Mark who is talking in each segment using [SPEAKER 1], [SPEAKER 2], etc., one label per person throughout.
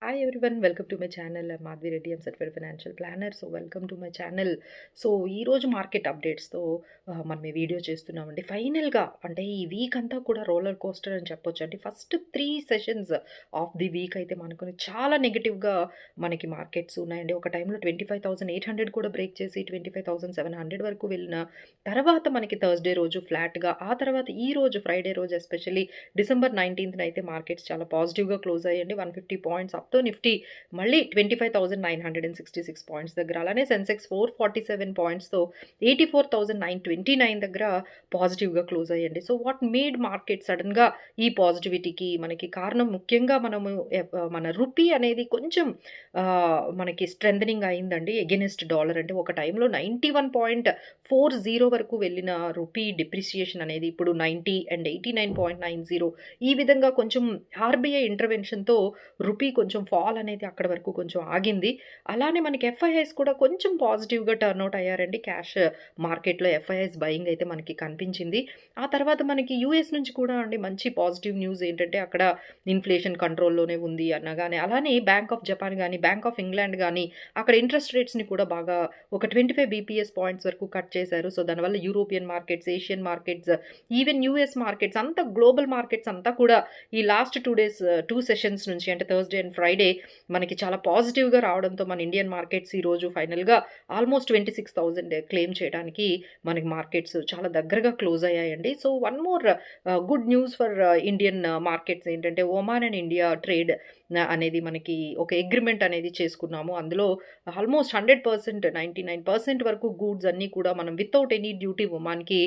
[SPEAKER 1] Hi everyone, welcome to my channel. I'm Madhvi Reddy. I'm certified financial planner. So welcome to my channel. So ఈరోజు market అప్డేట్స్తో మనం ఈ video చేస్తున్నామండి. ఫైనల్గా అంటే ఈ వీక్ అంతా కూడా రోలర్ కోస్టర్ అని చెప్పొచ్చు అండి. First 3 sessions of the week అయితే మనకు చాలా నెగిటివ్గా మనకి మార్కెట్స్ ఉన్నాయండి. ఒక టైంలో 25,800 కూడా బ్రేక్ చేసి 25,700 వరకు వెళ్ళిన తర్వాత మనకి థర్స్డే రోజు ఫ్లాట్గా, ఆ తర్వాత ఈ రోజు ఫ్రైడే రోజు ఎస్పెషల్లీ డిసెంబర్ 19th అయితే మార్కెట్స్ చాలా పాజిటివ్గా క్లోజ్ అయ్యండి. 150 పాయింట్స్ అప్తో నిఫ్టీ మళ్ళీ 25,966 పాయింట్స్ దగ్గర, అలానే సెన్సెక్స్ 447 పాయింట్స్తో 84,929 దగ్గర పాజిటివ్గా క్లోజ్ అయ్యండి. సో వాట్ మేడ్ మార్కెట్ సడన్గా ఈ పాజిటివిటీకి మనకి కారణం ముఖ్యంగా మనము మన రూపీ అనేది కొంచెం మనకి స్ట్రెంథనింగ్ అయిందండి ఎగెనిస్ట్ డాలర్. అంటే ఒక టైంలో 91.40 వరకు వెళ్ళిన రూపీ డిప్రిసియేషన్ అనేది ఇప్పుడు 90 అండ్ 89.90 ఈ విధంగా కొంచెం ఆర్బీఐ ఇంటర్వెన్షన్తో రూపీ కొంచెం ఫాల్ అనేది అక్కడ వరకు కొంచెం ఆగింది. అలానే మనకి ఎఫ్ఐఐస్ కూడా కొంచెం పాజిటివ్గా టర్న్అవుట్ అయ్యారండి. క్యాష్ మార్కెట్లో ఎఫ్ఐఐస్ బయింగ్ అయితే మనకి కనిపించింది. ఆ తర్వాత మనకి యూఎస్ నుంచి కూడా అండి మంచి పాజిటివ్ న్యూస్ ఏంటంటే అక్కడ ఇన్ఫ్లేషన్ కంట్రోల్లోనే ఉంది అనగానే, అలానే బ్యాంక్ ఆఫ్ జపాన్ కానీ బ్యాంక్ ఆఫ్ ఇంగ్లాండ్ కానీ అక్కడ ఇంట్రెస్ట్ రేట్స్ని కూడా బాగా ఒక 25 బీపీఎస్ పాయింట్స్ వరకు కట్ చేశారు. సో దానివల్ల European markets, Asian markets, even US markets అంతా, గ్లోబల్ మార్కెట్స్ అంతా కూడా ఈ లాస్ట్ 2 డేస్ 2 సెషన్స్ నుంచి అంటే థర్స్డే అండ్ ఫ్రైడే మనకి చాలా పాజిటివ్గా రావడంతో మన ఇండియన్ మార్కెట్స్ ఈరోజు ఫైనల్గా ఆల్మోస్ట్ 26,000 క్లెయిమ్ చేయడానికి మనకి మార్కెట్స్ చాలా దగ్గరగా క్లోజ్ అయ్యాయండి. So one more good news for Indian markets ఏంటంటే ఒమాన్ అండ్ ఇండియా ట్రేడ్ అనేది మనకి ఒక అగ్రిమెంట్ అనేది చేసుకున్నాము. అందులో ఆల్మోస్ట్ 100%, 99% వరకు గూడ్స్ అన్నీ కూడా మనం వితౌట్ ఎనీ డ్యూటీ ఒమాన్కి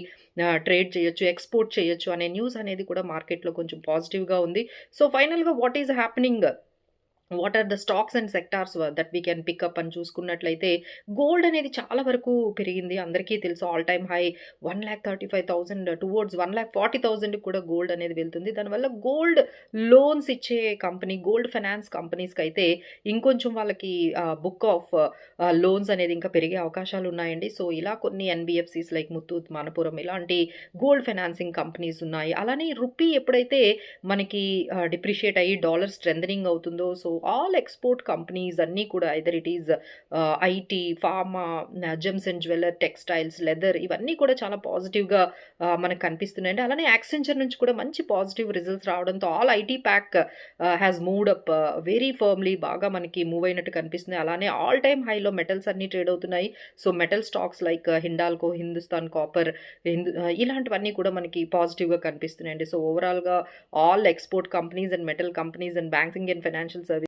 [SPEAKER 1] ట్రేడ్ చేయొచ్చు, ఎక్స్పోర్ట్ చేయొచ్చు అనే న్యూస్ అనేది కూడా మార్కెట్లో కొంచెం పాజిటివ్గా ఉంది. సో ఫైనల్గా what is happening, what are the stocks and sectors that we can pick up అని చూసుకున్నట్లయితే గోల్డ్ అనేది చాలా వరకు పెరిగింది. అందరికీ తెలుసు ఆల్ టైమ్ హై 1,35,000 టువర్డ్స్ 1,40,000 కూడా గోల్డ్ అనేది వెళ్తుంది. దానివల్ల గోల్డ్ లోన్స్ ఇచ్చే కంపెనీ, గోల్డ్ ఫైనాన్స్ కంపెనీస్కి అయితే ఇంకొంచెం వాళ్ళకి బుక్ ఆఫ్ లోన్స్ అనేది ఇంకా పెరిగే అవకాశాలు ఉన్నాయండి. సో ఇలా కొన్ని ఎన్బిఎఫ్సిస్ లైక్ ముత్తూట్, మనపురం ఇలాంటి గోల్డ్ ఫైనాన్సింగ్ కంపెనీస్ ఉన్నాయి. అలానే రూపీ ఎప్పుడైతే మనకి డిప్రిషియేట్ అయ్యి డాలర్ స్ట్రెంథనింగ్ అవుతుందో, సో ఆల్ ఎక్స్పోర్ట్ కంపెనీస్ అన్నీ కూడా either it is IT, pharma, gems and jeweller, textiles, leather ఇవన్నీ కూడా చాలా పాజిటివ్గా మనకు కనిపిస్తున్నాయండి. అలానే యాక్సెంచర్ నుంచి కూడా మంచి పాజిటివ్ రిజల్ట్స్ రావడంతో all IT pack has moved up very firmly, బాగా మనకి మూవ్ అయినట్టు కనిపిస్తుంది. అలానే ఆల్ టైమ్ హైలో మెటల్స్ అన్నీ ట్రేడ్ అవుతున్నాయి. So metal stocks like Hindalco, Hindustan copper, ఇలాంటివన్నీ కూడా మనకి పాజిటివ్గా కనిపిస్తున్నాయండి. సో ఓవరాల్గా all export companies and metal companies and banking and financial services